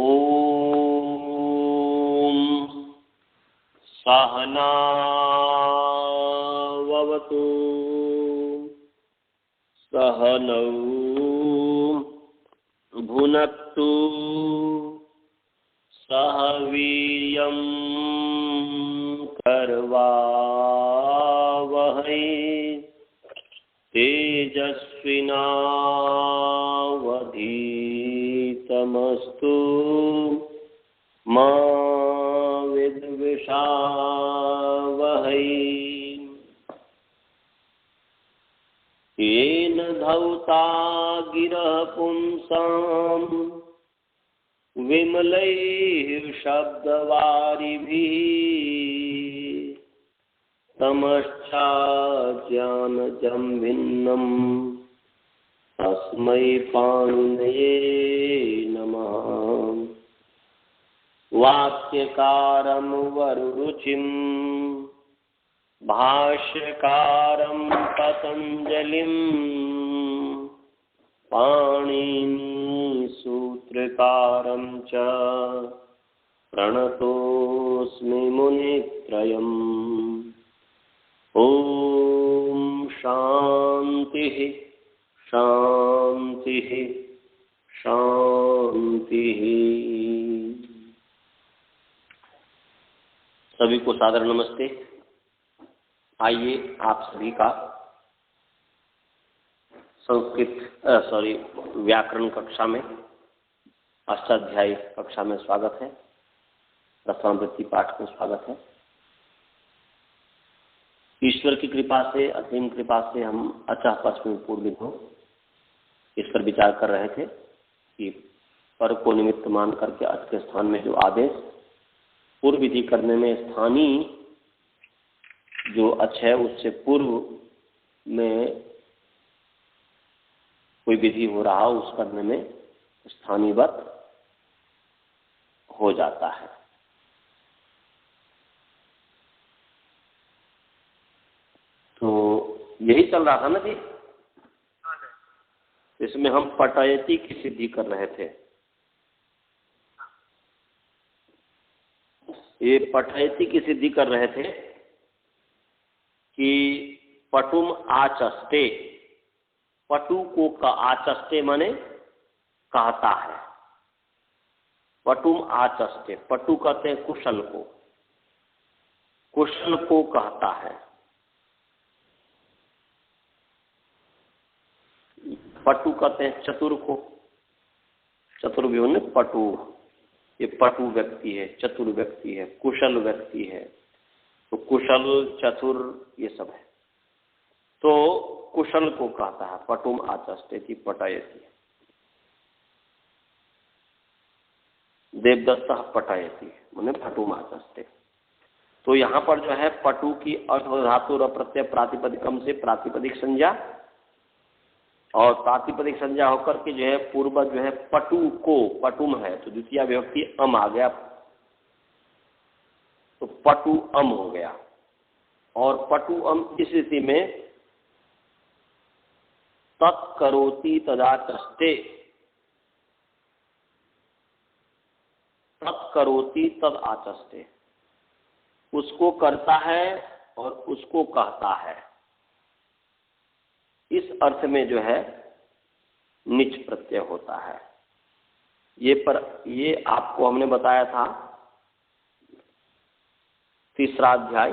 ॐ सहनाववतु सहनौ भुनक्तु सह वीर्यं करवावहै तेजस्विनावधीतमस्तु मा विद्विषावहै। येन धौता गिरः पुंसां विमलैः शब्दवारिभिः तमश्चाज्ञानजं भिन्नं तस्मै पाणिनये नमः। वाक्यकारं वररुचिं भाष्यकारं पतञ्जलिं पाणिनिसूत्रकारं च प्रणतोऽस्मि मुनित्रयम्। ॐ शान्तिः शान्तिः शान्तिः। सभी को सादर नमस्ते। आइए आप सभी का व्याकरण कक्षा में अष्टाध्यायी कक्षा में स्वागत है। रसावृत्ति पाठ में स्वागत है। ईश्वर की कृपा से, असीम कृपा से हम अचः पश्चिम पूर्विधों इस पर विचार कर रहे थे कि पर को निमित्त मान करके अच के स्थान में जो आदेश पूर्व विधि करने में स्थानीय जो अच है उससे पूर्व में कोई विधि हो रहा हो उस करने में स्थानीयवत हो जाता है। तो यही चल रहा था ना जी। इसमें हम पटयति की सिद्धि कर रहे थे। ये पटयति की सिद्धि कर रहे थे कि पटुम आचस्ते, पटु को आचस्ते माने कहता है। पटुम आचस्ते, पटु कहते हैं कुशल को, कुशल को कहता है। पटु कहते हैं चतुर को, चतुर भी होने पटु। ये पटु व्यक्ति है, चतुर व्यक्ति है, कुशल व्यक्ति है। तो कुशल चतुर ये सब है। तो कुशल को कहता है पटुम आचस्ते पटयति। देवदत्त पटयति माने पटुम आचस्ते। तो यहाँ पर जो है पटु की अर्थ धातु और प्रत्यय प्रातिपदिकम से प्रातिपदिक संज्ञा और प्रातिपदिक संज्ञा होकर के जो है पूर्व जो है पटु को, पटुम है तो द्वितीय विभक्ति अम आ गया, तो पटु अम हो गया। और पटु अम इस स्थिति में तत्करोति तदाचस्ते, तत्करोति तद आचस्ते, उसको करता है और उसको कहता है। इस अर्थ में जो है निच प्रत्यय होता है। ये आपको हमने बताया था तीसरा अध्याय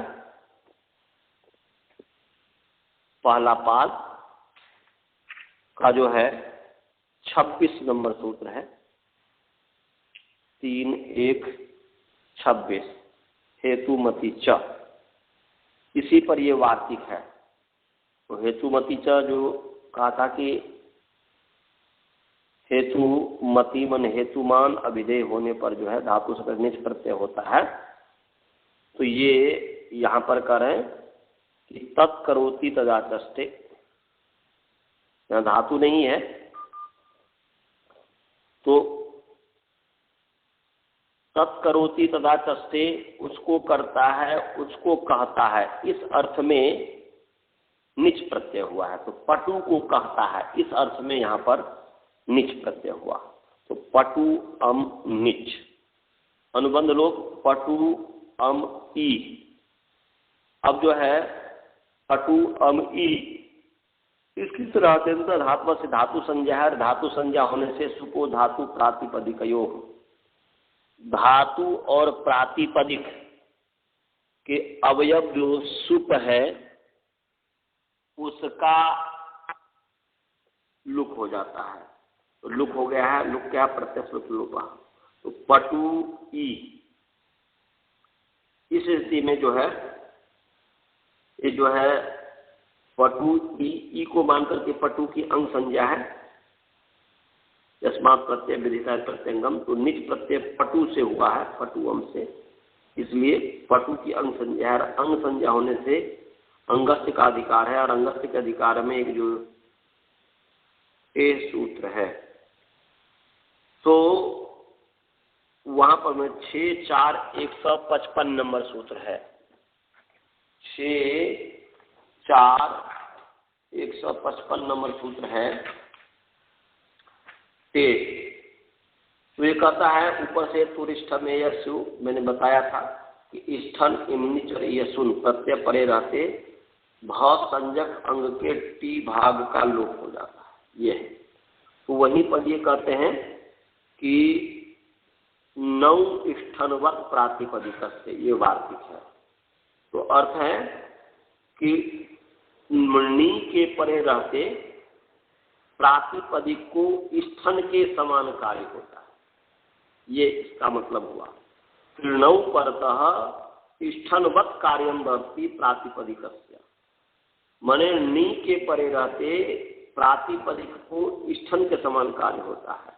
पहला पाद का जो है 26 नंबर सूत्र है 3:1:26 हेतुमति च। इसी पर ये वार्तिक है। तो हेतुमति च जो कहा था कि हेतुमति मन हेतुमान अभिधेय होने पर जो है धातु से निच प्रत्यय होता है। तो ये यहाँ पर कर रहे हैं कि तत्करोति तदाचस्ते, यहाँ धातु नहीं है तो तत्करोति तदाचस्ते उसको करता है, उसको कहता है। इस अर्थ में निच प्रत्यय हुआ है। तो पटु को कहता है, इस अर्थ में यहाँ पर निच प्रत्यय हुआ। तो पटु अम निच, अनुबंध लोग पटु अम ई। अब जो है पटु अम ई, इसकी तरह धात्व से धातु संज्ञा है, धातु संज्ञा होने से सुपो धातु प्रातिपदिकयो, धातु और प्रातिपदिक के अवयव जो सुप है उसका लुक हो जाता है। तो लुक हो गया है, लुक क्या, प्रत्यक्ष लुपा। तो पटु ई, इस स्थिति में जो है ये जो है पटु ई को मान करके पटु की अंग संज्ञा है, यस्मात् प्रत्यय विधिता प्रत्यंगम। तो निज प्रत्यय पटु से हुआ है, पटुअम से, इसलिए पटु की अंग संज्ञा है। अंग संज्ञा होने से अंगस्य का अधिकार है, और अंगस्य के अधिकार में एक जो ए सूत्र है, तो वहां पर में 6-4-155 नंबर सूत्र है। 6-4-155 नंबर सूत्र है ते। तो ये कहता है ऊपर से तुरिष्ठ में यशु, मैंने बताया था कि स्थन इमनिच और यशुन प्रत्यय परे रहते भ संजक अंग के टी भाग का लोप हो जाता है। ये है, तो वहीं पर ये कहते हैं कि नौ स्थनवत प्रातिपदिक से, ये वार्तिक है। तो अर्थ है कि नी के परे रहते प्रातिपदिक को स्थन के समान कार्य होता है, ये इसका मतलब हुआ। फिर नौ परतः स्थनवत कार्यम भवति प्रातिपदिकस्य, माने नी के परे रहते प्रातिपदिक को स्थन के समान कार्य होता है।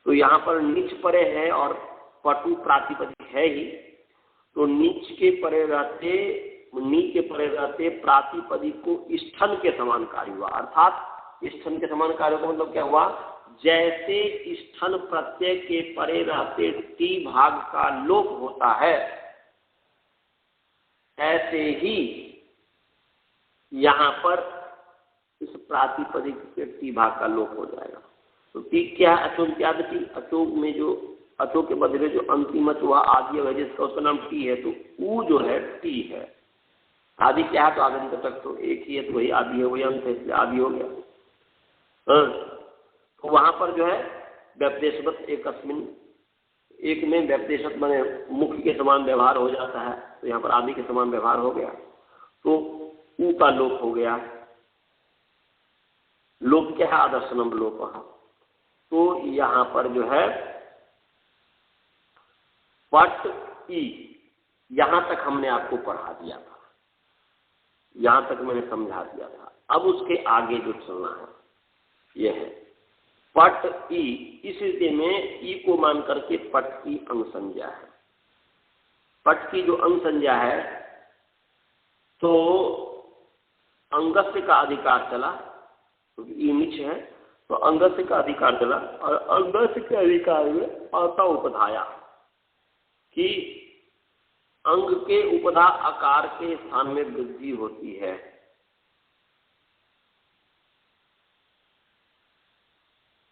तो यहाँ पर नीच परे है और पटु प्रातिपदिक है ही, तो नीच के परे रहते, नी के परे रहते प्रातिपदिक को स्थन के समान कार्य हुआ। अर्थात स्थन के समान कार्य का मतलब क्या हुआ, जैसे स्थन प्रत्यय के परे रहते टी भाग का लोप होता है, ऐसे ही यहाँ पर इस प्रातिपदिक के टी भाग का लोप हो जाएगा। तो टी क्या है, अचोत्याद टी, अचो में जो अचो के बदले जो अंतिम वह आदि है जिसका उसका नाम टी है, तो ऊ जो है टी है। आदि क्या है, तो आदि तक तो एक ही है, तो वही आदि है, वही अंत है, इसलिए आदि हो गया। तो वहां पर जो है व्यपदेशवत एकस्मिन, एक में व्यपदेशवत माने मुख्य के समान व्यवहार हो जाता है, तो यहाँ पर आदि के समान व्यवहार हो गया, तो ऊ का लोप हो गया। लोप क्या है, आदर्शनम लोप। तो यहाँ पर जो है पट ई, यहां तक हमने आपको पढ़ा दिया था, यहां तक मैंने समझा दिया था। अब उसके आगे जो चलना है यह है पट ई। इस स्थिति में ई को मान करके पट की अंग संज्ञा है। पट की जो अंग संज्ञा है, तो अंगस्य का अधिकार चला, क्योंकि ई नीच है, तो अंगस्य का अधिकार चला, और अंगस्य के अधिकार में अत उपधाया कि अंग के उपधा आकार के स्थान में वृद्धि होती है।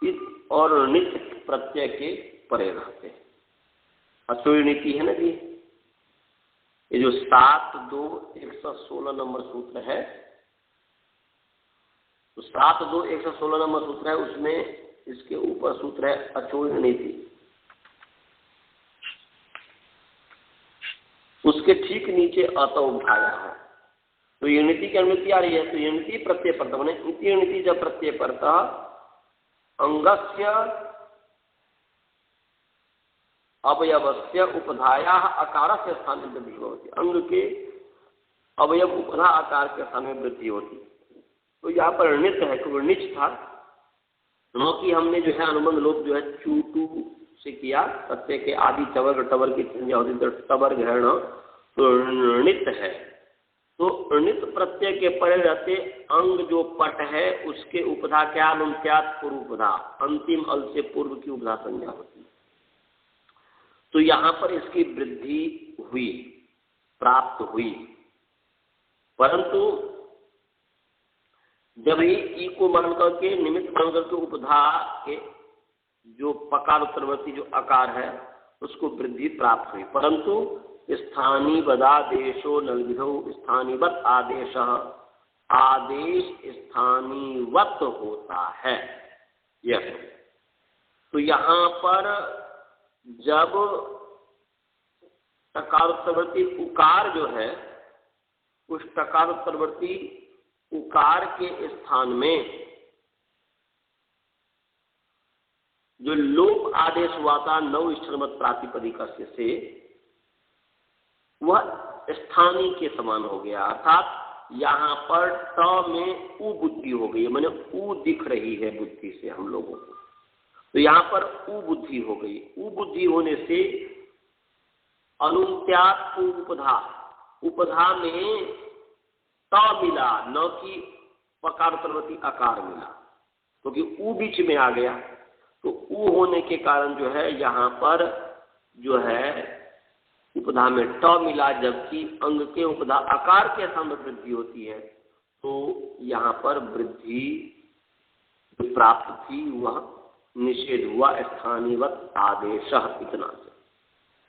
इस और नित्य प्रत्यय के परे रहते हैं। अचोय नीति है ना जी, ये जो 7-2-116 नंबर सूत्र है, तो 7-2-116 नंबर सूत्र है, उसमें इसके ऊपर सूत्र है अचोय नीति, उसके ठीक नीचे अत उठाया है। तो यूनिटी की अनुमति आ रही है, तो यूनिटी प्रत्यय परता, मैंने इति यूनिटी जब प्रत्यय परता अंगस्य अवयवस्य उपधाया आकार से स्थान में वृद्धि होती, अंग के अवयव उपधा आकार के स्थान में वृद्धि होती। तो यहाँ पर नित्य है, क्योंकि निच था, क्योंकि हमने जो है अनुबंध लोप जो है चूटू से किया, प्रत्यय के आदि चवर टवर की संज्ञा होती, तो टवर ग्रहण तो नित्य है। तो नित्य प्रत्यय के परे रहते अंग जो पट है उसके उपधा क्या, अनुत्यात पूर्व उपधा, अंतिम अल से पूर्व की उपधा संज्ञा होती है। तो यहाँ पर इसकी वृद्धि हुई, प्राप्त हुई, परंतु जब ही ई को मान करके निमित्त मान करके उपधा के जो पकार उत्तरवर्ती जो अकार है उसको वृद्धि प्राप्त हुई, परंतु स्थानीवदादेशो नलविधौ स्थानीवत आदेश, आदेश स्थानीवत होता है। यह तो यहाँ पर जब टकार उत्तरवर्ती उकार जो है उस टकार उत्तरवर्ती उकार के स्थान में जो लोप आदेश हुआ था नव स्थलमत प्रातिपदिक से, वह स्थानीय के समान हो गया, अर्थात यहाँ पर ट में उ बुद्धि हो गई, माने उ दिख रही है बुद्धि से हम लोगों को, तो यहाँ पर उ बुद्धि हो गई। उ बुद्धि होने से अनुत्याग उपधा, उपधा में ट मिला, न कि पकार उत्तरवर्ती अकार मिला, क्योंकि उ बीच में आ गया। तो उ होने के कारण जो है यहाँ पर जो है उपधा में ट मिला, जबकि अंग के उपधा आकार के स्थान में वृद्धि होती है, तो यहाँ पर वृद्धि प्राप्त थी वह निषेध हुआ स्थानीवत आदेश इतना से।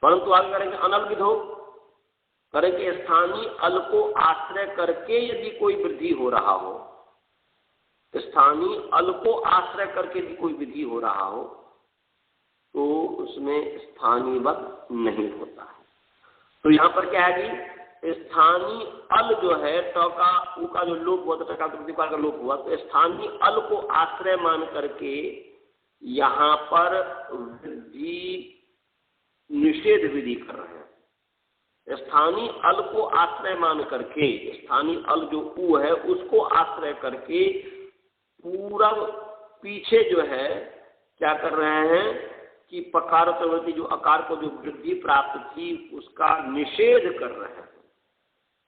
परंतु आगे करेंगे अनल विधो, करेंगे स्थानीय अल को आश्रय करके यदि कोई वृद्धि हो रहा हो, स्थानीय अल को आश्रय करके यदि कोई विधि हो रहा हो तो उसमें स्थानीवत नहीं होता है। तो यहाँ पर क्या है कि स्थानीय अल जो है ट का उ का जो लोप हुआ था, टका लोप हुआ, तो स्थानीय अल को आश्रय मान करके यहाँ पर वृद्धि निषेध विधि कर रहे हैं। स्थानीय अल को आश्रय मान करके, स्थानीय अल जो उ है उसको आश्रय करके पूरा पीछे जो है क्या कर रहे हैं कि पकार उत्तरवर्ती जो आकार को जो वृद्धि प्राप्त थी उसका निषेध कर रहे हैं,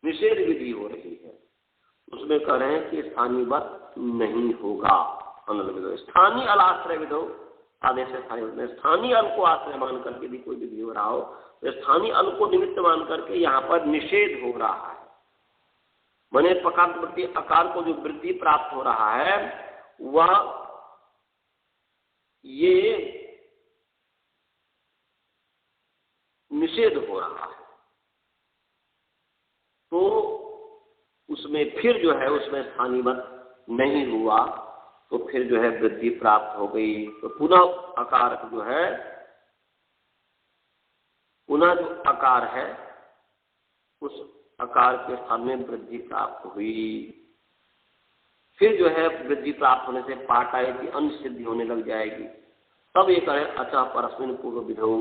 निषेध विधि हो रही है, उसमें कह रहे हैं कि स्थानीवत नहीं होगा। स्थानीय अल आश्रय विधो आदेश स्थानीय, स्थानीय अल को आश्रय मान करके भी कोई विधि हो रहा हो तो स्थानीय अल को निमित्त मान करके यहाँ पर निषेध हो रहा है, माने पकार उत्तरवर्ती आकार को जो वृद्धि प्राप्त हो रहा है वह ये निषेध हो रहा है, तो उसमें फिर जो है उसमें स्थानीवत नहीं हुआ, तो फिर जो है वृद्धि प्राप्त हो गई। तो पुनः आकार जो है, पुनः जो आकार है उस आकार के स्थान में वृद्धि प्राप्त हुई। फिर जो है वृद्धि प्राप्त होने से पाठ आएगी, अन्य सिद्धि होने लग जाएगी। तब ये करें अचः परस्मिन पूर्व विधौ,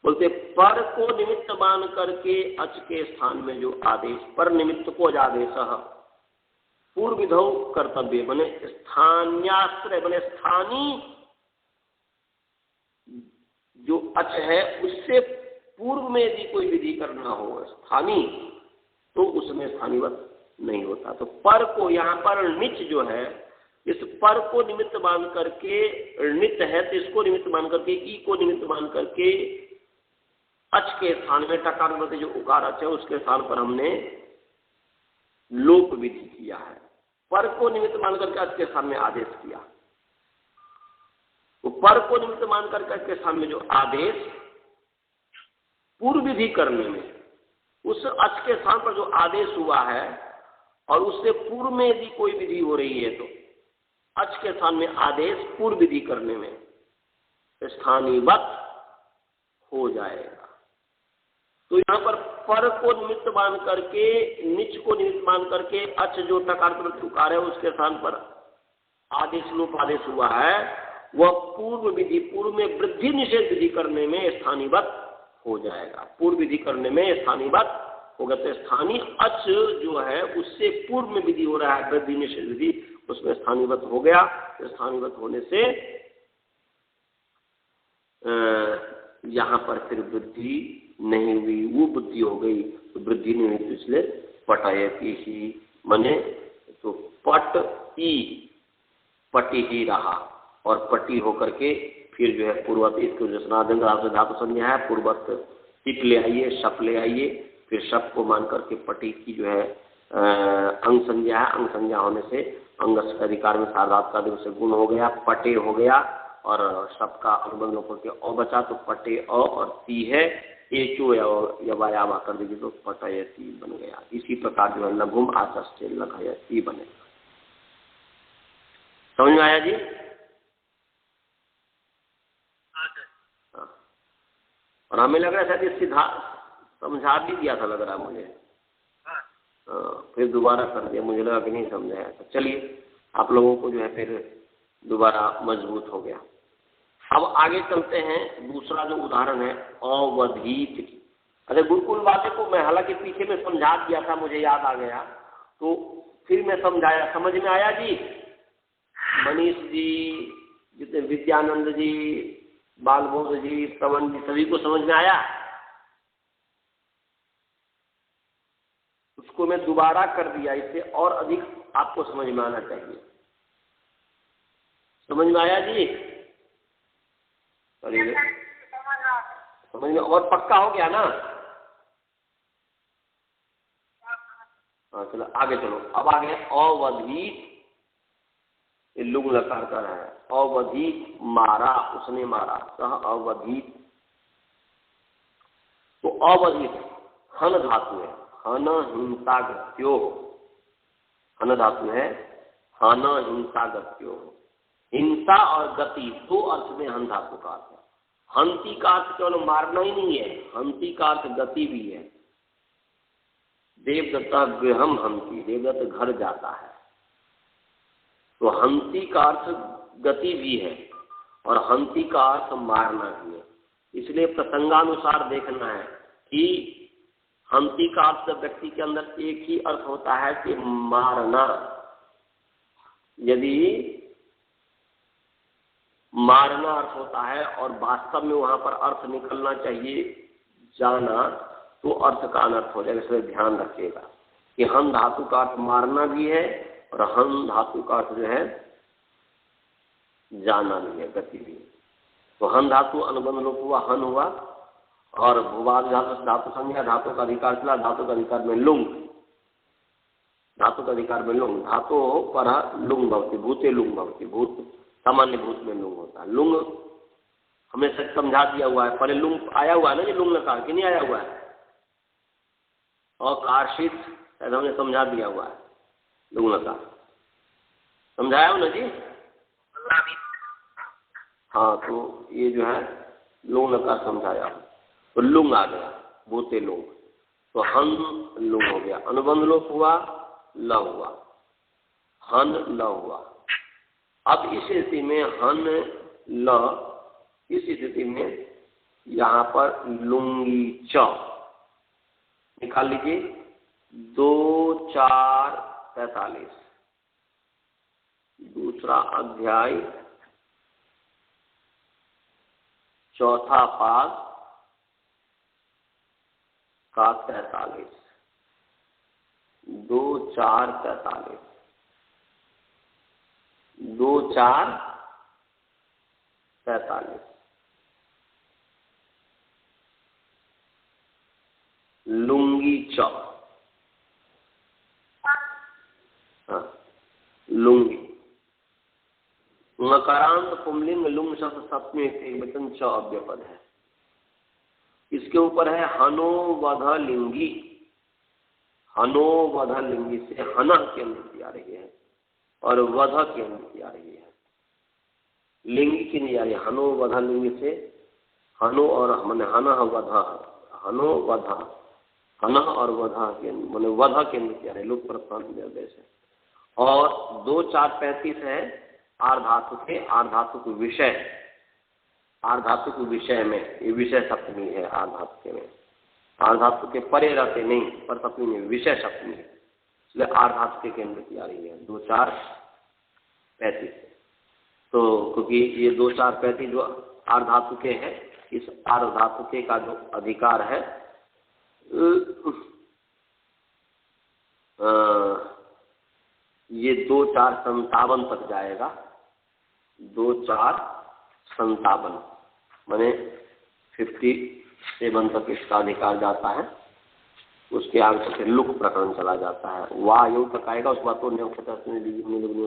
बोलते पर को निमित्त मान करके अच के स्थान में जो आदेश, पर निमित्त को आदेश पूर्व विधौ कर्तव्य, बने स्थान्याश्रय, बने स्थानीय जो अच है उससे पूर्व में यदि कोई विधि करना हो स्थानीय, तो उसमें स्थानीवत नहीं होता। तो पर को यहाँ पर निच जो है, इस पर को निमित्त मान करके, नित है तो इसको निमित्त मान करके, ई को निमित्त मान करके अच के स्थान में टकार में जो उकार अच है उसके स्थान पर हमने लोप विधि किया है। पर को निमित्त मान करके अच के स्थान में आदेश किया, तो पर को निमित्त मान करके अच के स्थान में जो आदेश पूर्व विधि करने में, उस अच के स्थान पर जो आदेश हुआ है और उससे पूर्व में यदि कोई विधि हो रही है तो अच के स्थान में आदेश पूर्व विधि करने में स्थानीवत हो जाएगा। तो यहाँ पर को निमित्त मान करके, निच को निमित्त मान करके अच जो टकार उकार है उसके स्थान पर आदेश लोप आदेश हुआ है, वह पूर्व विधि, पूर्व में वृद्धि निषेध विधि करने में स्थानीवत हो जाएगा। पूर्व विधि करने में स्थानीवत होगा, तो स्थानीय अच जो है उससे पूर्व में विधि हो रहा है वृद्धि निषेध विधि, उसमें स्थानीवत हो गया। स्थानीवत होने से यहाँ पर फिर वृद्धि नहीं हुई, वो बुद्धि हो गई, तो वृद्धि नहीं हुई, तो इसलिए पटयति ही, मने तो पट ई पटी ही रहा, और पटी होकर के फिर जो है पूर्वत, इसको जो स्नादन धातु संज्ञा है, पूर्वत टिक ले आइए, शप ले आइए, फिर शप को मान करके पटी की जो है अंग संज्ञा है, अंग संज्ञा होने से अंग अधिकार में सार्वधातुक से गुण हो गया, पटे हो गया, और सबका अनुबंध लोग करके अ बचा तो पटे अ और ती है एचो या वायामा कर दीजिए तो पटयती बन गया। इसी प्रकार जो है लघुम आचष्टे लघयती बनेगा। समझ में आया जी? हाँ। और हमें लग रहा था कि सीधा समझा भी दिया था, लग रहा मुझे। हाँ, फिर दोबारा कर दिया, मुझे लगा कि नहीं समझाया। तो चलिए आप लोगों को जो है फिर दोबारा मजबूत हो गया। अब आगे चलते हैं। दूसरा जो उदाहरण है अवधीत की। अरे गुरुकुल वाले को मैं हालांकि पीछे में समझा दिया था, मुझे याद आ गया तो फिर मैं समझाया। समझ में आया जी? मनीष जी, जितने विद्यानंद जी, बालबोध जी, श्रवण जी, सभी को समझ में आया? उसको मैं दोबारा कर दिया, इससे और अधिक आपको समझ में आना चाहिए। समझ में आया जी? अरे समझ में और पक्का हो गया ना? हाँ चलो आगे चलो। अब आगे अवधीत, लुंग लकार कर है। अवधीत मारा, उसने मारा, सह अवधीत। तो अवधीत हन धातु है, हन हिंसा गत्यो। हन धातु है, हन हिंसा गत्यो। हिंसा और गति दो अर्थ में हन धातु का अर्थ है। हंती का अर्थ केवल मारना ही नहीं है, हंती का अर्थ गति भी है। देवदत्ता गृहम हंती, देवदत्त घर जाता है। तो हंती का अर्थ गति भी है और हंती का अर्थ मारना भी है। इसलिए प्रसंगानुसार देखना है कि हंती का अर्थ व्यक्ति के अंदर एक ही अर्थ होता है कि मारना। यदि मारना अर्थ होता है और वास्तव में वहां पर अर्थ निकलना चाहिए जाना, तो अर्थ का अनर्थ हो जाएगा। इसलिए ध्यान रखिएगा कि हन धातु का अर्थ मारना भी है और हन धातु का अर्थ जो है जाना भी है, गति भी है। तो हन धातु अनुबंध लोप हुआ, हन हुआ। और भूवाद धातु संज्ञा, धातु का अधिकार चला, धातु का अधिकार में लुंग, धातु का अधिकार में लुंग, धातु पर लुंग भवती, भूते लुंग भवती। भूत सामान्य भूत में लुंग होता है। लुंग हमें सच समझा दिया हुआ है। पहले लुंग आया हुआ है ना, ये लुंग लकार कि नहीं आया हुआ है? और कार्षित हमने समझा दिया हुआ है, लुंग लकार समझाया हो ना जी? हाँ, तो ये जो है लुंग लकार समझाया। तो लुंग आ गया, भूते लुंग। तो हन लुंग हो गया। अनुबंध लोप हुआ, ल हुआ, हन ल हुआ। अब इस स्थिति में हन ल, इस स्थिति में यहाँ पर लुंगी च निकाल लीजिए। 2 4 45 दूसरा अध्याय, चौथा पाद का 43। 2 4 45 2 4 45 लुंगी च। हाँ, लुंगी नकारांत पुंलिंग लुंग शब्द सप्तमी एकवचन च अव्यपद है। इसके ऊपर है हनो वध लिंगी। हनो वध लिंगी से हन की अनुवृत्ति आ रही है और वध की अनुवृत्ति आ रही है, लिंगी की नहीं आ रही। हनो वध लिंगी से हनो और मन हन वध, हनो वध, हन और वध के मैंने वध के अनुवृत्ति आ रही है, लोक प्रस्थान निर्देश है। और 2 4 35 है आर्धातु के, आर्धातु के विषय, आर्धातु के विषय में, ये विषय सप्तमी है आर्धातु के में। आर्धातु के परे रहते नहीं, पर सप्तमी में विषय सप्तमी है, इसलिए आर्धातु के अनुवृत्ति आ रही है 2 4 35। तो क्योंकि ये 2 4 35 जो आर्धातु के है, इस आर्धातु के का जो अधिकार है ये 2 4 57 तक जाएगा। 2 4 57 माने 57 तक इसका अधिकार जाता है। उसके आगे से लुक प्रकरण चला जाता है, वाह योग तक आएगा। उसके बाद तो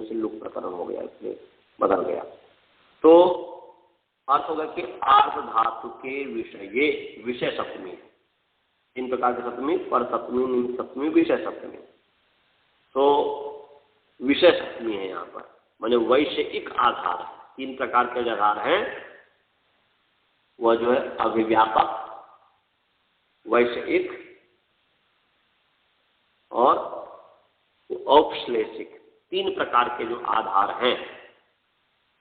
से लुक प्रकरण हो गया, इसलिए बदल गया। तो अर्थ होगा कि आर्ध धातु के विषय, विषय सप्तमी, 3 प्रकार की सप्तमी, पर सप्तमी, निमित्त सप्तमी, विषय सप्तमी। तो विषय सप्तमी है यहाँ पर, माने वैषयिक आधार। 3 प्रकार के जो आधार हैं वह जो है अभिव्यापक, वैषयिक और औपश्लेषिक, 3 प्रकार के जो आधार हैं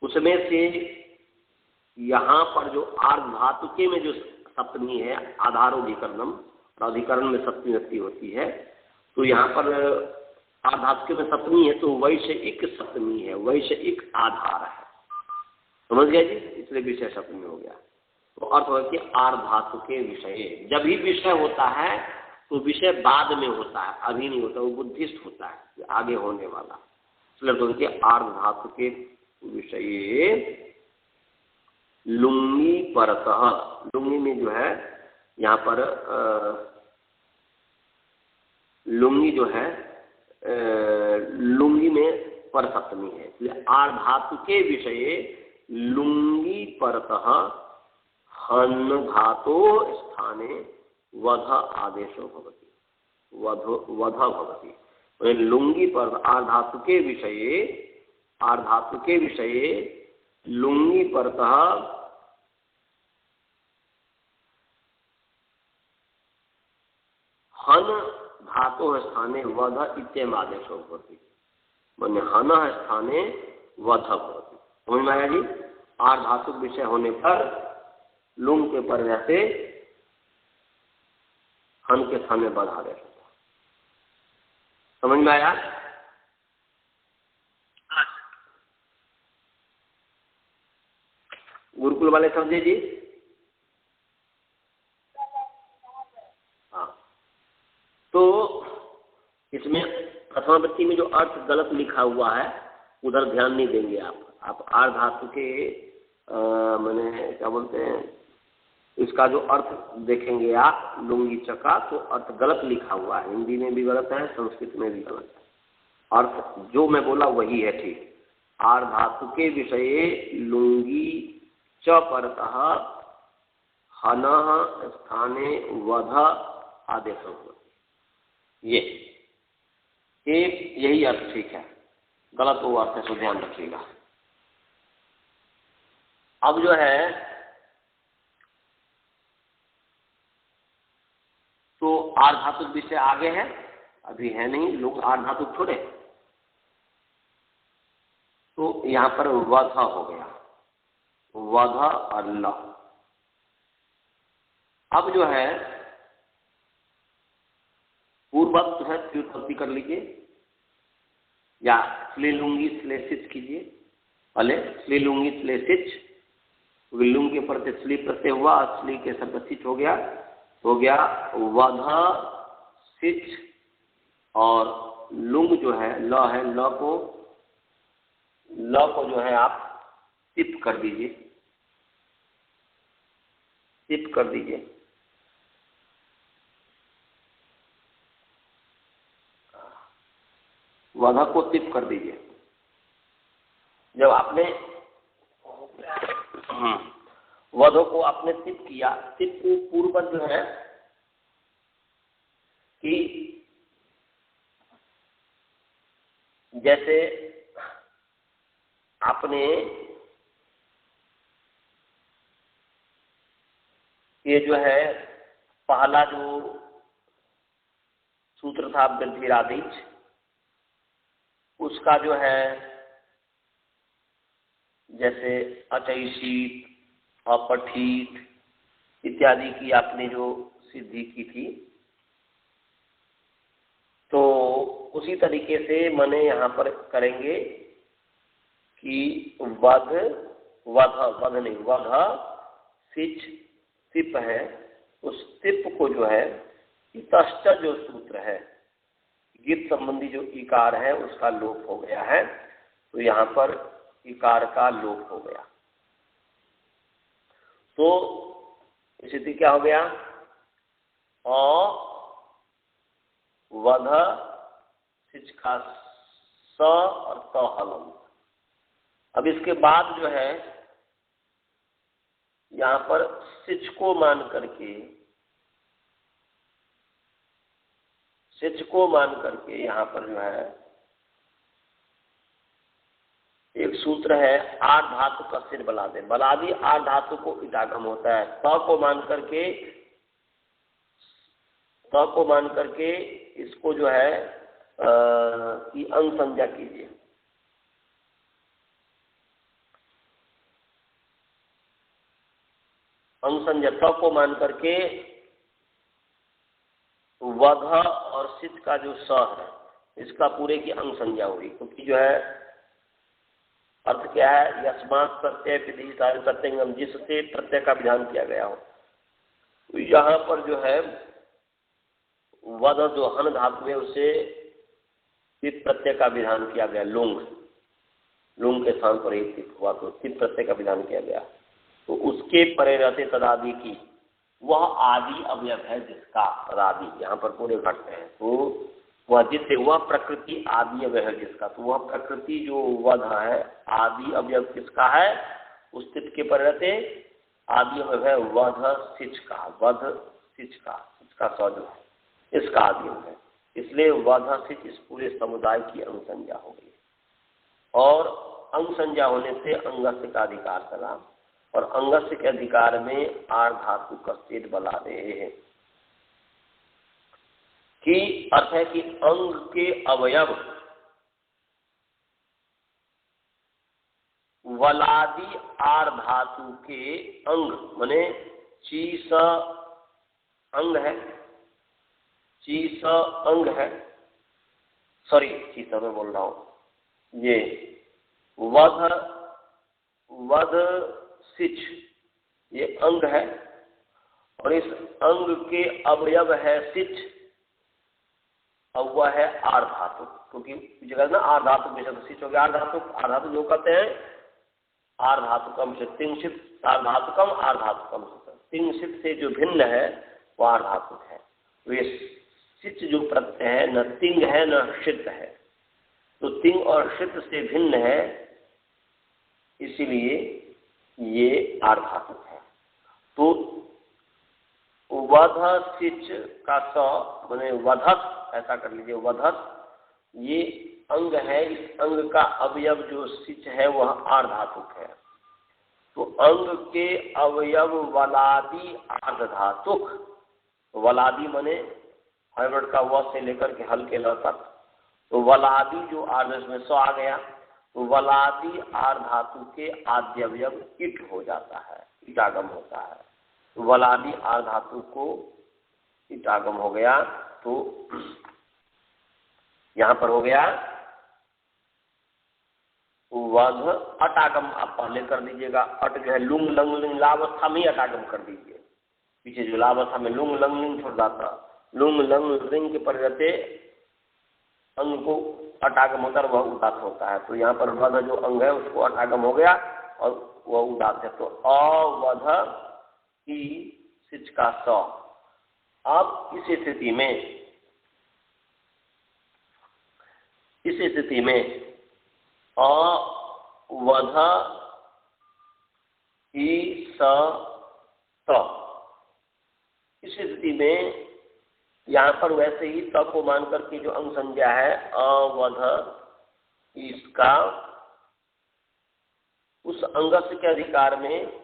उसमें से यहाँ पर जो आर्ध धातुके में जो सप्तमी है, आधारोधिकरणम, और अधिकरण में सप्तमी व्यक्ति होती है, तो यहाँ पर आर्ध धातुके में सप्तमी है तो वैषयिक सप्तमी है, वैषयिक आधार है। समझ गया जी? इसलिए विषय सप्तमी हो गया। तो अर्थ होगा कि आर्ध धातुके विषय, जब ही विषय होता है तो विषय बाद में होता है, अभी नहीं होता, वो बुद्धिस्ट होता है, आगे होने वाला। इसलिए आर्ध धातुके विषय लुंगी परतः, लुंगी में जो है यहाँ पर लुंगी जो है लुंगी में पर सप्तमी है, इसलिए आर्ध धातुके विषय लुंगी परतः हन धातो स्थाने वध आदेशो भवति, वध भवति। लुंगी पर आर्ध धातुके विषये, आर्ध धातुके विषये लुंगी परतः हन धातु स्थाने वध इत्येवम् आदेशो भवति, माने हन स्थाने वध भवति। समझ में आया जी? आर्ध धातु विषय होने पर लुंग के पर से हन के स्थान में वध आदेश होता। समझ में आया? गुरुकुल वाले समझे जी? हाँ, तो इसमें प्रथमावृत्ति में जो अर्थ गलत लिखा हुआ है उधर ध्यान नहीं देंगे आप आर्ध धातु के मैंने क्या बोलते हैं, इसका जो अर्थ देखेंगे आप लुंगी चका, तो अर्थ गलत लिखा हुआ है, हिंदी में भी गलत है, संस्कृत में भी गलत है। अर्थ जो मैं बोला वही है ठीक। आर्ध धातु के विषय लुंगी च परतः हनः स्थाने वध आदेश होती, ये यही अर्थ ठीक है, गलत वो अर्थ है, तो ध्यान रखिएगा। अब जो है तो आर्ध धातु विषय आगे है, अभी है नहीं, लोग आर्ध धातु छोड़े, तो यहाँ पर वध हो गया, वध और ल। अब जो है पूर्ववत है, त्युत्पत्ति कर लीजिए या स्त्रीलिंगी श्लेषित कीजिए। पहले स्त्रीलिंगी श्लेषित, लुंग के प्रत्यय स्त्री प्रत्यय हुआ, स्त्री के सर्वसिच हो गया वध सिच, और लुंग जो है ल है, ल को जो है आप टिप कर दीजिए, टिप कर दीजिए। वध को टिप कर दीजिए। जब आपने वधों को आपने टिप किया, टिप को पूर्व जो है कि जैसे आपने ये जो है पहला जो सूत्र था वृद्धिरादिच, उसका जो है जैसे अचैषित, अपठित इत्यादि की आपने जो सिद्धि की थी, तो उसी तरीके से मैंने यहाँ पर करेंगे कि वध सिच तिप है, उस तिप को जो है इतश्च जो सूत्र है, गीत संबंधी जो इकार है उसका लोप हो गया है, तो यहाँ पर इकार का लोप हो गया। तो स्थिति क्या हो गया? वध सिच का स और त हलम। अब इसके बाद जो है यहाँ पर सिच को मान करके यहाँ पर जो है एक सूत्र है, आठ धातु का सिर बलादे, बलादी आठ धातु को इटागम होता है। त को मान करके इसको जो है की अंग संज्ञा कीजिए। अंग संज्ञा त को मान करके वध और सिच का जो स है इसका पूरे की अंग संज्ञा हुई, क्योंकि जो है अर्थ क्या है, यस्मात् प्रत्यय विधि सारे प्रत्यंगम, जिससे प्रत्यय का विधान किया गया हो। तो यहाँ पर जो है वध जो हन धातु है उसे चित प्रत्यय का विधान किया गया, लुंग के स्थान पर एक चित हुआ तो चित प्रत्यय का विधान किया गया। तो उसके परे रहते तदादि की, वह आदि अवयव है जिसका, तदादि यहाँ पर पूरे घट हैं, तो वह जिससे वह प्रकृति आदि अवयव है जिसका, तो वह प्रकृति जो वध है आदि अवयव किसका है, उस स्थित के परे रहते आदि अवयव है वध सिच का स जो है इसका आदि है, इसलिए वध सिच इस पूरे समुदाय की अंग संज्ञा हो गई। और अंग संज्ञा होने से अंगस्य का अधिकार चला, और अंगस्य के अधिकार में आर धातु कस्थित बलादे है कि अर्थ है कि अंग के अवयव वलादि आर धातु के अंग, माने चीस अंग है, चीस में बोल रहा हूं, ये वध सिच ये अंग है, और इस अंग के अवयव है सिच, और वह है आर धातु, क्योंकि जगह ना आर धातु में सिच हो गया। आर धातु जो कहते हैं आर धातुकम से तिंशित, आर धातुकम आर धातुकम से, तिंशित से जो भिन्न है वो आर धातु है। तो ये सिच जो प्रत्यय है न तिंग है न शित है, तो तिंग और शित से भिन्न है, इसीलिए ये आर धातु है। तो वध सिच का स माने वधस, ऐसा कर लीजिए, वधस ये अंग है, इस अंग का अवयव जो सिच है वह आर धातुक है। तो अंग के अवयव वलादि आर्ध धातुक, वलादि माने हर का व से लेकर के हल के ल तक, तो वलादि जो आर्ध में स आ गया, तो वलादि आर धातु के आद्य अवयव इट हो जाता है, इटागम होता है। तो वलादि आर धातु को इटागम हो गया, तो यहाँ पर हो गया वध अटागम। आप पहले कर दीजिएगा, अट जो है लुंग लंग लिंग लावस्था में ही अटागम कर दीजिए, पीछे जो लावस्था में लुंग लंग लिंग छोड़ जाता, लुंग लंग लिंग के परिवर्ते अंग को अटागम होता है, वह उदात होता है। तो यहाँ पर वध जो अंग है उसको अटागम हो गया और वह उदात है, तो अवध की सिच का स। अब इस स्थिति में अवध की स त, इस स्थिति में यहाँ पर वैसे ही त को मान करके जो अंग संज्ञा है अवध, इसका उस अंगस्य के अधिकार में,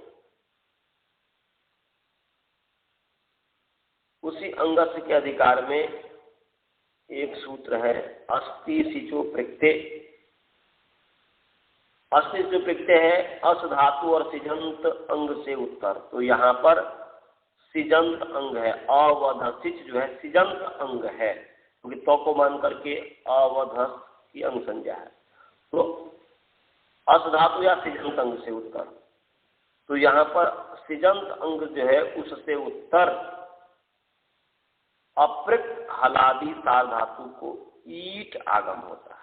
उसी अंगस्य के अधिकार में एक सूत्र है अस्ति सिचो प्रत्यय। अस्ति जो प्रत्यय है अस धातु और सिजंत अंग से उत्तर, तो यहाँ पर सिजंत अंग है, अवध सिच जो है सिजंत अंग है, क्योंकि तो को मान करके अवध की अंग संज्ञा है। तो अस धातु या सिजंत अंग से उत्तर, तो यहाँ पर सिजंत अंग जो है उससे उत्तर अप्रक्त हलादि तार धातु को ईट आगम होता है।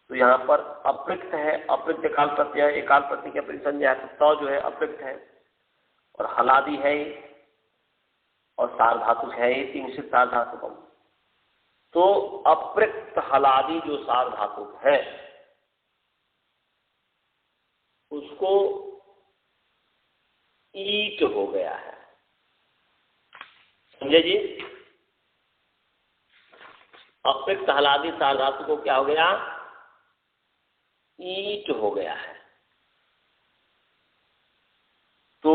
तो यहाँ पर अप्रक्त है, अप्रक्त एकाल प्रत्यय, एकाल प्रत्यय की अपनी संज्ञा है, तो जो है अप्रक्त है, और हलादि है और सार धातु है ही, तीन से सार धातु कम। तो अप्रक्त हलादि जो सार धातु है उसको ईट हो गया है। समझे जी? अपिक्त हलादी सार्वधातु को क्या हो गया? ईट हो गया है। तो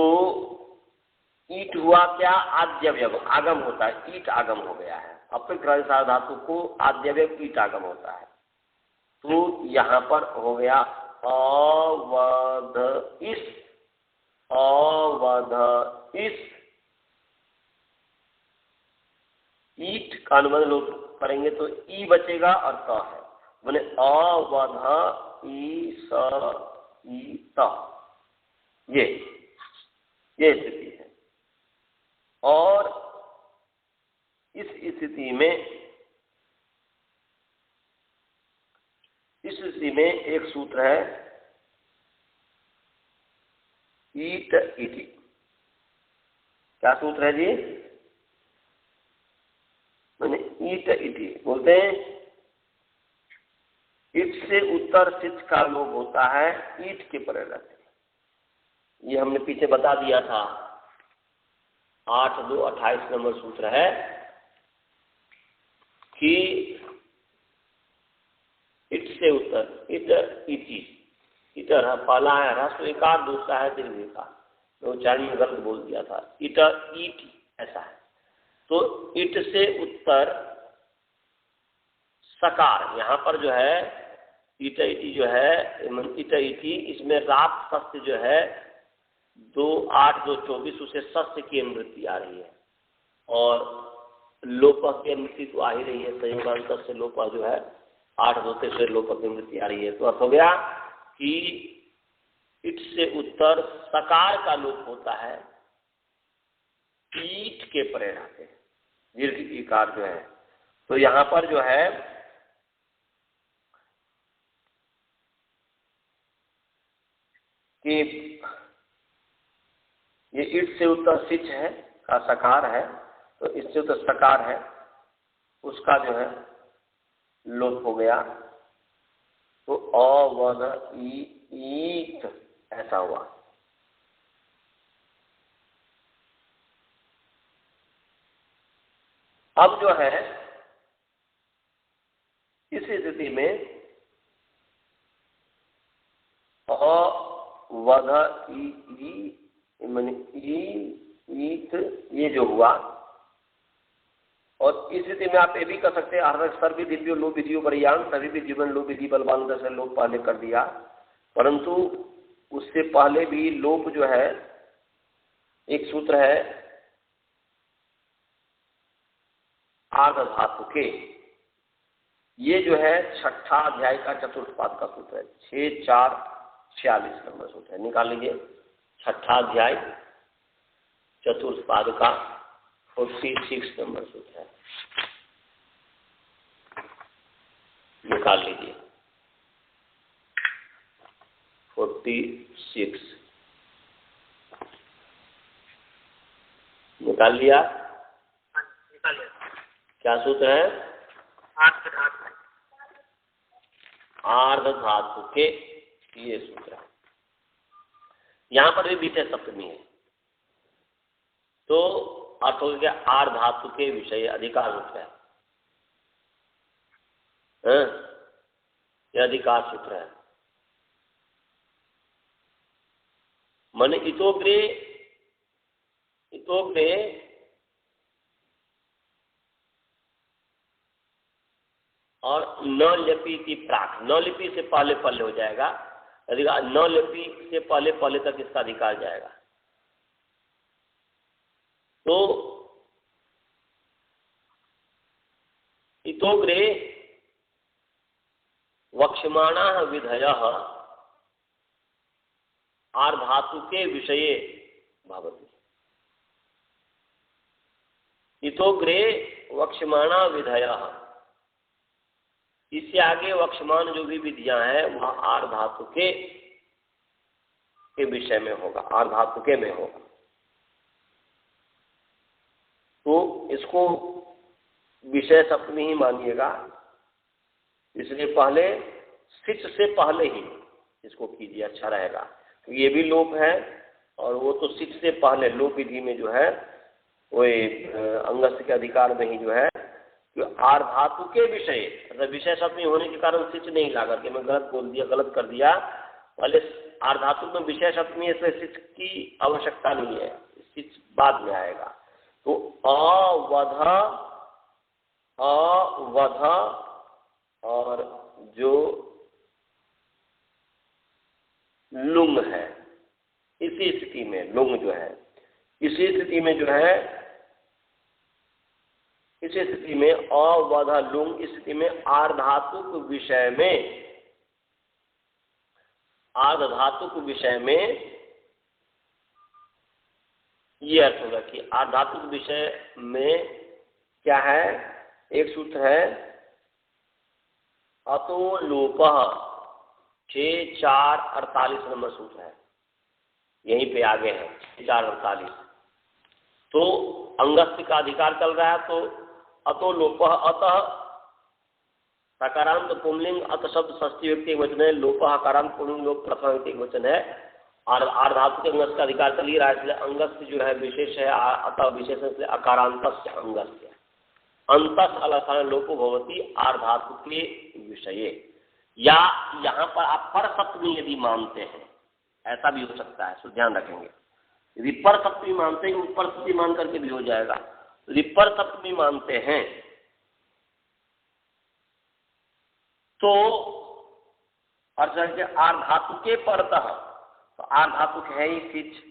ईट हुआ क्या? आद्यव्यय आगम होता है, ईट आगम हो गया है। अपिक्त हलादी सार्वधातु को आद्यव्यय ईट आगम होता है। तो यहां पर हो गया अवध इस, अवध इस। ईट का अनुबंध लोग करेंगे तो ई बचेगा और त है, मैंने अवध ई स ई त, ये स्थिति है। और इस स्थिति में एक सूत्र है ईट इटी। क्या सूत्र है जी? मैंने ईट इटी बोलते हैं, ईट से उत्तर सिच का लोप होता है ईट के परे रहते। ये हमने पीछे बता दिया था, 8-2-28 नंबर सूत्र है कि इट से उत्तर, इट इटी, इटर है, पहला है ह्रस्व इकार, दूसरा है दीर्घ इकार। तो उच्चारण में गलत बोल दिया था, इटर ईट ऐसा है। तो इट से उत्तर सकार, यहाँ पर जो है इट इटी जो है, इट इटी, इसमें रात सत्य जो है 2-8-2-24 उसे सत्य की अनुवृत्ति आ रही है, और लोप की अनुवृत्ति तो आ ही रही है। संयोगांतर से लोप जो है 8-2 से लोप की अनुवृत्ति आ रही है। तो अर्थ हो गया कि इट से उत्तर सकार का लोप होता है ईट के परे रहते हैं, दीर्घ इकार जो है। तो यहाँ पर जो है कि ये ईट से उत्तर सिच है का सकार है, तो इससे उत्तर सकार है उसका जो है लोप हो गया। तो अवध ईट ऐसा हुआ। अब जो है इस स्थिति में अवध ईट ये जो हुआ, और इस स्थिति में आप ये भी कर सकते हैं सर्वी दिव्यो लोप विधियो परियान, सभी भी जीवन लोप विधि बलवान से लोप पहले कर दिया, परंतु उससे पहले भी लोप जो है एक सूत्र है आर्ध धातु के, ये जो है छठा अध्याय का चतुर्थ पाद का सूत्र है, 6-4-46 नंबर सूत्र है, निकाल लीजिए। छठा अध्याय चतुर्थ पाद का 46 नंबर सूत्र है, निकाल लीजिए। 46 निकाल लिया? निकाल लिया। क्या सूत्र है? आर्ध धातु के, ये सूत्र है। यहां पर भी बीते सप्तमी है, तो अर्थ हो गया आर्ध धातु के विषय अधिकार सूत्र है, यह अधिकार सूत्र है। मन इतोग्रे और न लिपि की प्राक, न लिपि से पहले पहले हो जाएगा, अधिकार न लिपि से पहले पहले तक इसका अधिकार जाएगा। तो इतोग्रे वक्ष्यमाणा विधयः आर्धातु के विषये भवति। इतोग्रे वक्ष्यमाणा विधयः, इससे आगे वक्ष्यमान जो भी विधियां हैं वह आर्धातु के विषय में होगा, आर्धातु के में होगा। तो इसको विषय सप्तमी ही मानिएगा, इसलिए पहले सिच से पहले ही इसको कीजिए, अच्छा रहेगा। तो ये भी लोप है और वो तो सिच से पहले लोप विधि में जो है वो अंगस्य के अधिकार में ही जो है आर धातु के विषय, मतलब विषय शब्द में होने के कारण सिच नहीं लगा कि मैं गलत बोल दिया, गलत कर दिया। पहले आर धातु में विषय शब्द में इसलिए सिच की आवश्यकता नहीं है, सिच बाद में आएगा। तो अवध, अवध और जो लुंग है, इसी स्थिति में लुंग जो है, इसी स्थिति में जो है, इसी स्थिति में अवध लुंग, इस स्थिति में आर्धातुक विषय में, आर्धातुक विषय में ये अर्थ होगा कि आर्धातुक विषय में क्या है, एक सूत्र है अतो लोपः 6-4-48 नंबर सूत्र है, यहीं पे आगे है 6-4-48। तो अंगस्य का अधिकार चल रहा है, तो अतो लोपः, अतः सकारांत पुंलिंग अत शब्द षष्ठी व्यक्ति एक वचन है, लोपः हकारांत पुंलिंग लोप प्रथमा व्यक्ति एक वचन है, और आर्धातु के अंगस्य का अधिकार चल ही रहा है, इसलिए अंगस्य जो है विशेष है, अतः विशेष है, इसलिए अकारांतस्य अंगस्य अंतस अलस्थान लोपो भवति आर्धातु के विषये। या यहाँ पर आप पर सप्तमी यदि मानते हैं, ऐसा भी हो सकता है, तो ध्यान रखेंगे। यदि पर सप्तमी मानते हैं, ऊपर सप्तमी मान करके भी हो जाएगा। यदि पर सप्तमी मानते हैं तो अर्थ है कि आर्धातु के परतः, तो आर्धातु के है ही सिच,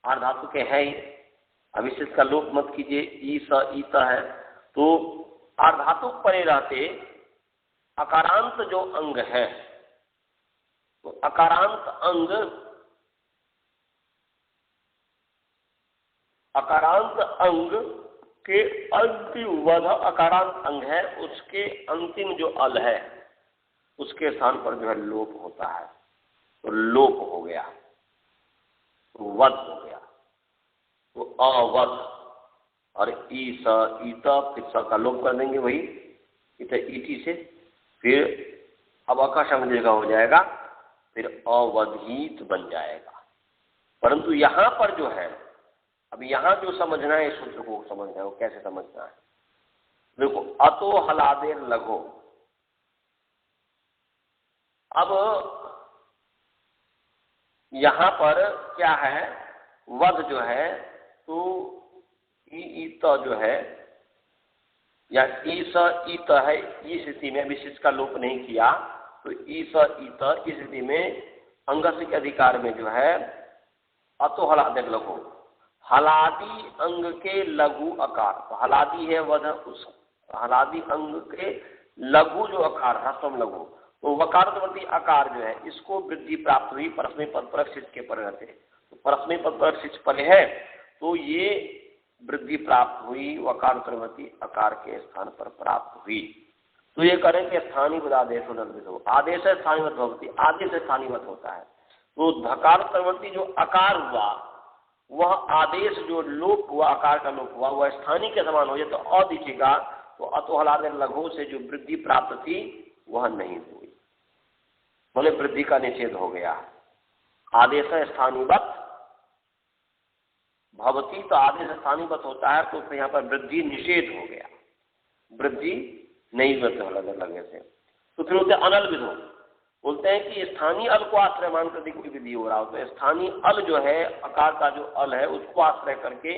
आर्धातु के है ही, अभी सिच का लोप मत कीजिए, ई स ईत है, तो आर्धातु परे रहते अकारांत जो अंग है, तो अकारांत अंग, अकारांत अंग के अंतिम वध अकारांत अंग है, उसके अंतिम जो अल है उसके स्थान पर जो है लोप होता है, तो लोप हो गया, तो वध हो गया, तो अवध और ई स ईत, फिर स का लोप कर देंगे वही इत ईटी से, फिर अब अकाशंग जगह हो जाएगा, फिर अवधित बन जाएगा। परंतु यहाँ पर जो है, अब यहाँ जो समझना है, इस सूत्र को समझना है, वो कैसे समझना है, देखो अतो हलादेर लघो, अब यहाँ पर क्या है, वध जो है, तो ईत जो है या ई स ईत है, इस स्थिति में विशिष्ट का लोप नहीं किया, तो ई स ईत इस स्थिति में अंगस्य के अधिकार में जो है अतो हलादेर लघो, हलादी अंग के लघु आकार, तो हलादी है वध, उस हलादी अंग के लघु जो आकार ह्रस्वम लघु, तो वकारवर्ती आकार जो है इसको वृद्धि प्राप्त हुई परस्मै पद परक सिच के पर रहते, तो परस्मै पद परक सिच पर है, तो ये वृद्धि प्राप्त हुई वकारवर्ती आकार के स्थान पर प्राप्त हुई। तो ये करें कि स्थानीय आदेश हो, आदेश स्थानीय भवती, आदेश स्थानीय होता है, तो धकारवर्ती जो आकार हुआ वह आदेश जो लोप हुआ, आकार का लोप हुआ, वह स्थानीय के समान हो जाए तो अ दिखेगा, तो अतो हलादेर लघु से जो वृद्धि प्राप्त थी वह नहीं हुई, बोले वृद्धि का निषेध हो गया। आदेश स्थानीयवत भवती, तो आदेश स्थानीयवत होता है, तो यहाँ पर वृद्धि निषेध हो गया, वृद्धि नहीं होते लगे से, तो फिर होते अनल विधो, बोलते हैं कि स्थानीय अल को आश्रय मान कर कोई विधि हो रहा हो, तो स्थानीय अल जो है, आकार का जो अल है उसको आश्रय करके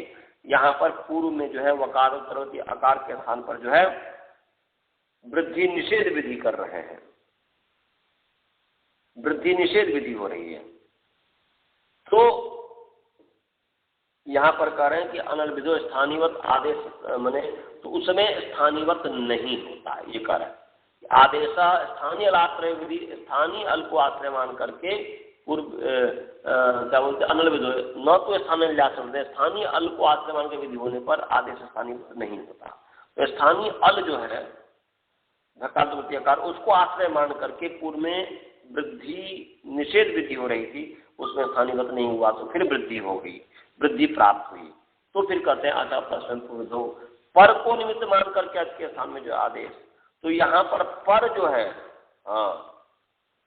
यहाँ पर पूर्व में जो है वकार उत्तरवर्ती आकार के स्थान पर जो है वृद्धि निषेध विधि कर रहे हैं, वृद्धि निषेध विधि हो रही है। तो यहाँ पर कह रहे हैं कि अनल विधो स्थानीयवत आदेश मने, तो उसमें स्थानीयवत नहीं होता है, ये कह रहे हैं आदेश स्थानीय अलाश्रय विधि, स्थानीय अल को आश्रय मान करके पूर्व क्या बोलते अनल विधो, न तो स्थानीय ला सकते, स्थानीय अल को आश्रय मान के विधि होने पर आदेश स्थानीय नहीं होता, तो स्थानीय अल जो है धकारवर्ती आकार, उसको आश्रय मान करके पूर्व में वृद्धि निषेध विधि हो रही थी, उसमें स्थानीयवत नहीं हुआ, तो फिर वृद्धि हो गई, वृद्धि प्राप्त हुई, तो फिर कहते हैं आचार प्रश्न पूर्व पर को निमित्त मान करके के स्थान में जो आदेश, तो यहाँ पर जो है, हाँ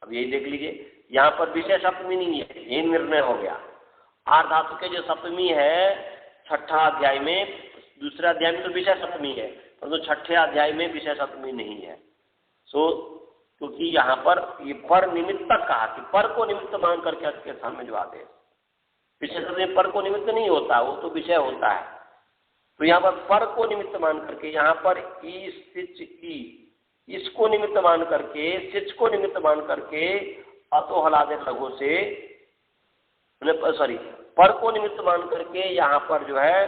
अब यही देख लीजिए, यहाँ पर विशेष सप्तमी नहीं है, ये निर्णय हो गया, आर्ध धातु के जो सप्तमी है छठा अध्याय में, दूसरे अध्याय में तो विषय सप्तमी है, परंतु छठे अध्याय में विषय सप्तमी नहीं है। सो क्योंकि यहाँ पर ये पर निमित्तक कहा कि पर को निमित्त मान करके अच के स्थान में जो आदेश, विषय सप्तमी पर को निमित्त नहीं होता, वो तो विषय होता है। तो यहाँ पर को निमित्त मान करके, यहाँ पर ई सिच ई, इसको निमित्त मान करके, सिच को निमित्त मान करके अतो हलादे लघु से, सॉरी, पर को निमित्त मान करके यहाँ पर जो है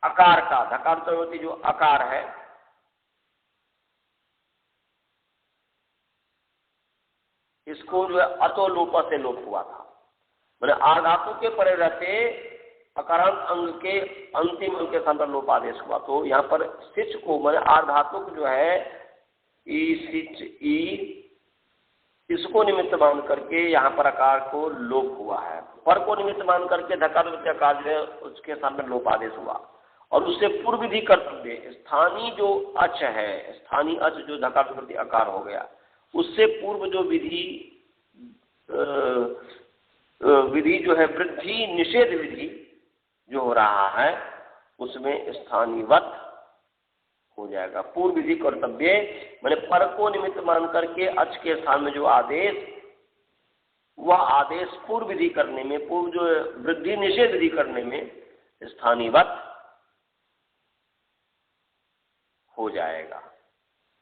अकार का, धकार प्रवृत्ति जो अकार है, इसको जो है अतो लोप से लोप हुआ था। मैंने आर्ध धातु के परे रहते अकारांत अंग के अंतिम अंग के स्थान पर लोप आदेश हुआ। तो यहाँ पर सिच को, मैंने आर्ध धातु जो है ई सिच ई, इसको निमित्त मान करके यहाँ पर आकार को लोप हुआ है। पर को निमित्त मान करके धकार आकार जो है उसके स्थान पर लोप आदेश हुआ। और उससे पूर्व विधि कर्तव्य स्थानीय जो अच है, स्थानीय अच जो धकार प्रति आकार हो गया, उससे पूर्व जो विधि जो है वृद्धि निषेध विधि जो हो रहा है, उसमें स्थानीयवत हो जाएगा। पूर्व विधि कर्तव्य मैंने पर को निमित्त मान करके अच के स्थान में जो आदेश, वह आदेश पूर्व विधि करने में, पूर्व जो वृद्धि निषेध विधि करने में स्थानीयवत हो जाएगा।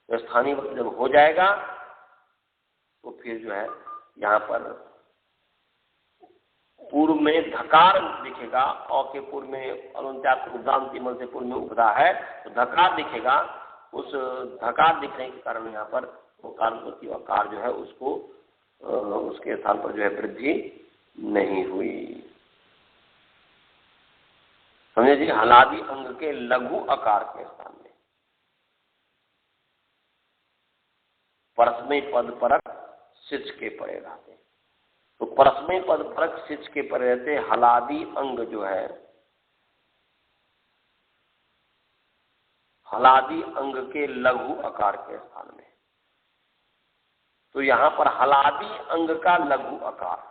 तो स्थानीयवत जब हो जाएगा तो फिर जो है यहाँ पर पूर्व में धकार दिखेगा, और के पूर्व में अनुदान से पूर्व में उपधा है तो धकार दिखेगा। उस धकार दिखने के कारण यहाँ पर कार जो है उसको उसके स्थान पर जो है वृद्धि नहीं हुई। समझे जी, हलादि अंग के लघु आकार के स्थान में परस्मय पद परक सिच के परे रहते, तो परस्मय पद परक सिच के परे रहते हलादि अंग जो है, हलादि अंग के लघु आकार के स्थान में। तो यहां पर हलादि अंग का लघु आकार,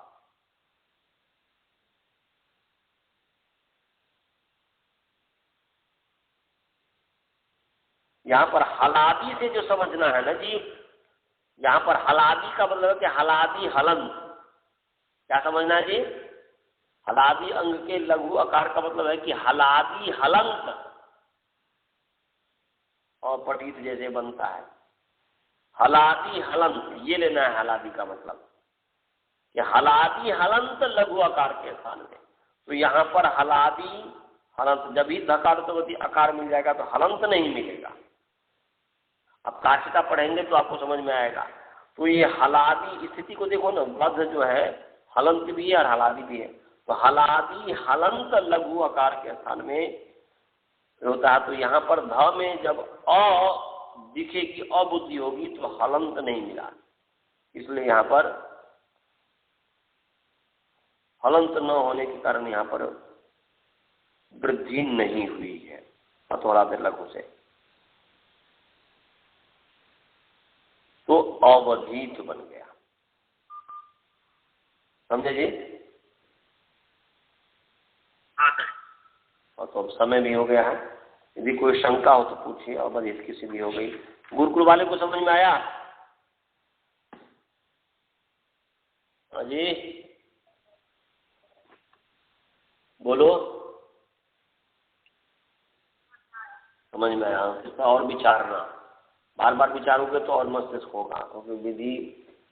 यहां पर हलादि से जो समझना है ना जी, यहां पर हलादि का मतलब है कि हलादि हलंत, क्या समझना है जी? हलादि अंग के लघु आकार का मतलब है कि हलादि हलंत और पठित जैसे बनता है, हलादि हलंत, ये लेना है हलादि का मतलब कि हलादि हलंत लघु आकार के स्थान में। तो यहाँ पर हलादि हलंत, जब ही धकारवती आकार मिल जाएगा तो हलंत नहीं मिलेगा। अब काशिका पढ़ेंगे तो आपको समझ में आएगा। तो ये हलादि स्थिति को देखो ना, बद्ध जो है हलंत भी है और हलादि भी है। तो हलादि हलंत लघु आकार के स्थान में होता है। तो यहाँ पर ध में जब अ दिखेगी, अबुद्धि होगी, तो हलंत नहीं मिला, इसलिए यहाँ पर हलंत न होने के कारण यहाँ पर वृद्धि नहीं हुई है अथोरादे लघु से। तो अवधित बन गया। समझे जी? और तो अब समय भी हो गया है, यदि कोई शंका हो तो पूछिए। अवधित किसी भी हो गई। गुरुकुल वाले को समझ में आया? जी बोलो, समझ में आया? इसका और विचारना, बार बार विचारोगे तो और मस्तिष्क होगा, क्योंकि विधि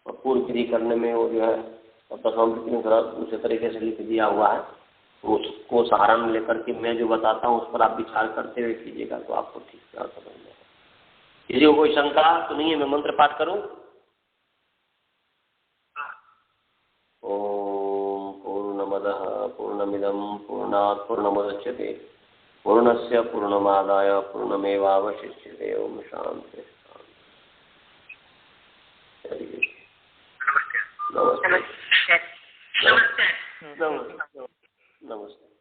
और पूर्व विधि करने में वो जो है दूसरे तरीके से लिख दिया हुआ है। तो उसको सहारा में लेकर के मैं जो बताता हूँ उस पर आप विचार करते हुए कीजिएगा तो आपको ठीक से समझ में आएगा। किसी को कोई शंका तो नहीं है? मैं मंत्र पाठ करूँ? ओम पूर्णमदः पूर्णमिदं पूर्णात् पूर्णमुदच्यते पूर्णस्य पूर्णमादाय पूर्णमेवावशिष्यते। ओम शांति। नमस्ते। नमस्ते। नमस्ते। नमस्ते।